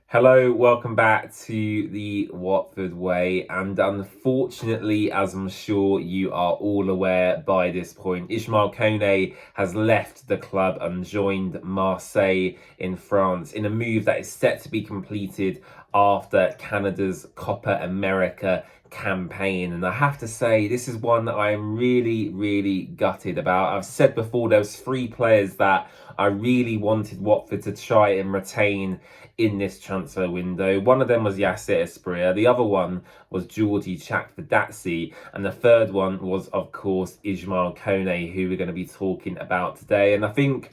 Hello, welcome back to the Watford Way. And unfortunately, as I'm sure you are all aware by this point, Ismaël Koné has left the club and joined Marseille in France in a move that is set to be completed after Canada's Copa America campaign. And I have to say, this is one that I am really gutted about. I've said before, there was three players that I really wanted Watford to try and retain in this transfer window. One of them was Yasser Espria, the other one was Georgie Chakvedadze, and the third one was, of course, Ismaël Koné, who we're going to be talking about today. And I think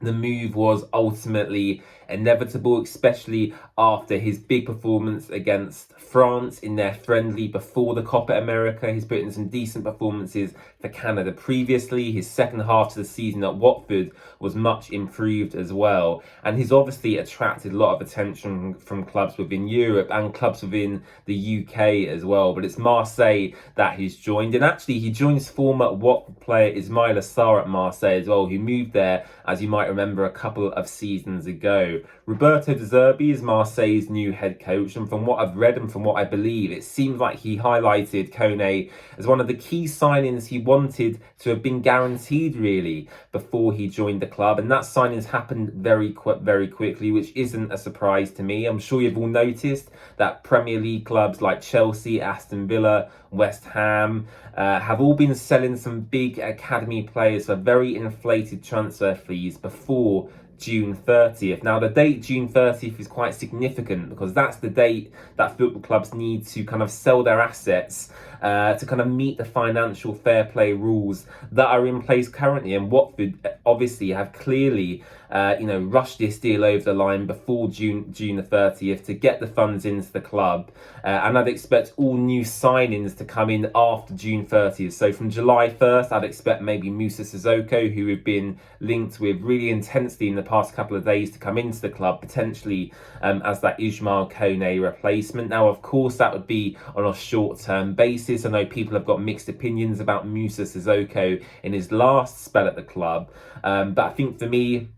the move was ultimately inevitable, especially after his big performance against France in their friendly before the Copa America. He's put in some decent performances for Canada previously. His second half to the season at Watford was much improved as well. And he's obviously attracted a lot of attention from clubs within Europe and clubs within the UK as well. But it's Marseille that he's joined. And actually, he joins former Watford player Ismaël Koné at Marseille as well, who moved there, as you might remember, a couple of seasons ago. Roberto De Zerbi is Marseille's new head coach, and from what I've read and from what I believe, it seems like he highlighted Koné as one of the key signings he wanted to have been guaranteed really before he joined the club, and that signing's happened very quickly, which isn't a surprise to me. I'm sure you've all noticed that Premier League clubs like Chelsea, Aston Villa, West Ham have all been selling some big academy players for very inflated transfer fees before June 30th. Now, the date June 30th is quite significant because that's the date that football clubs need to kind of sell their assets to kind of meet the financial fair play rules that are in place currently. And Watford obviously have clearly rushed this deal over the line before June the 30th to get the funds into the club. And I'd expect all new signings to come in after June 30th. So from July 1st, I'd expect maybe Moussa Sissoko, who we've been linked with really intensely in the past couple of days, to come into the club, potentially as that Ismaël Koné replacement. Now, of course, that would be on a short-term basis. I know people have got mixed opinions about Moussa Sissoko in his last spell at the club. But I think for me,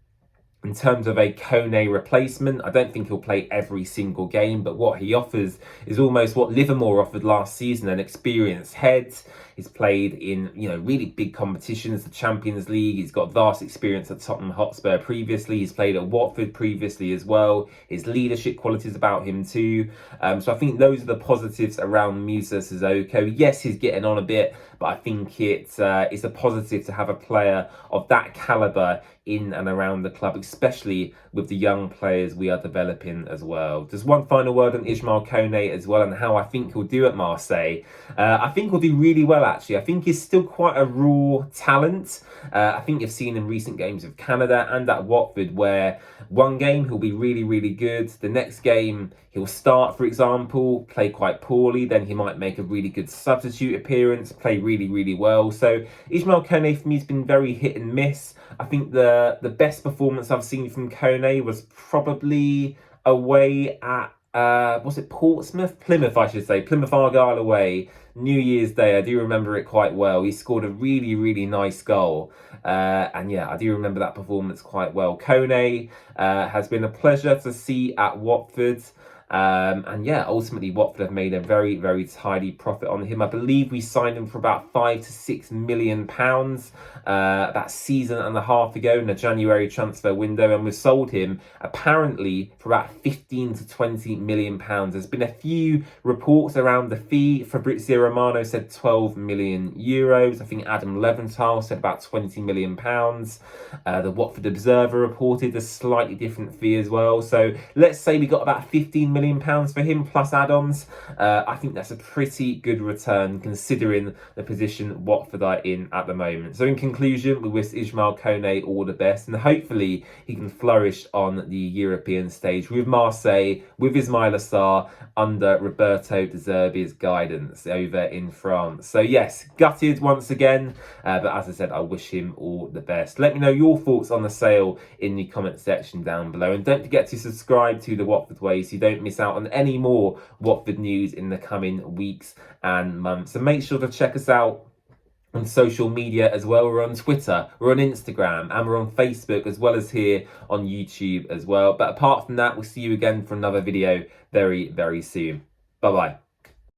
in terms of a Koné replacement, I don't think he'll play every single game, but what he offers is almost what Livermore offered last season, an experienced head. He's played in, really big competitions, the Champions League. He's got vast experience at Tottenham Hotspur previously. He's played at Watford previously as well. His leadership qualities about him too. So I think those are the positives around Moussa Sissoko. Yes, he's getting on a bit, but I think it's a positive to have a player of that calibre in and around the club, especially with the young players we are developing as well. Just one final word on Ismaël Koné as well and how I think he'll do at Marseille. I think he'll do really well, actually. I think he's still quite a raw talent. I think you've seen in recent games of Canada and at Watford where one game he'll be really good. The next game he'll start, for example, play quite poorly. Then he might make a really good substitute appearance, play really well. So Ismaël Koné for me has been very hit and miss. I think the best performance I've seen from Koné was probably away at was it Portsmouth? Plymouth, I should say. Plymouth Argyle away, New Year's Day. I do remember it quite well. He scored a really nice goal. And yeah, I do remember that performance quite well. Koné has been a pleasure to see at Watford. And yeah, ultimately Watford have made a very tidy profit on him. I believe we signed him for about £5 to £6 million about season and a half ago in the January transfer window, and we sold him apparently for about £15 to £20 million. There's been a few reports around the fee. Fabrizio Romano said €12 million. I think Adam Leventhal said about £20 million. The Watford Observer reported a slightly different fee as well. So let's say we got about £15 million for him plus add-ons. I think that's a pretty good return considering the position Watford are in at the moment. So in conclusion, we wish Ismaël Koné all the best, and hopefully he can flourish on the European stage with Marseille, with Ismaïla Sarr under Roberto De Zerbi's guidance over in France. So yes, gutted once again, but as I said, I wish him all the best. Let me know your thoughts on the sale in the comment section down below, and don't forget to subscribe to the Watford Way so you don't miss out on any more Watford news in the coming weeks and months. So make sure to check us out on social media as well. We're on Twitter, we're on Instagram, and we're on Facebook, as well as here on YouTube as well. But apart from that, we'll see you again for another video very, very soon. Bye-bye.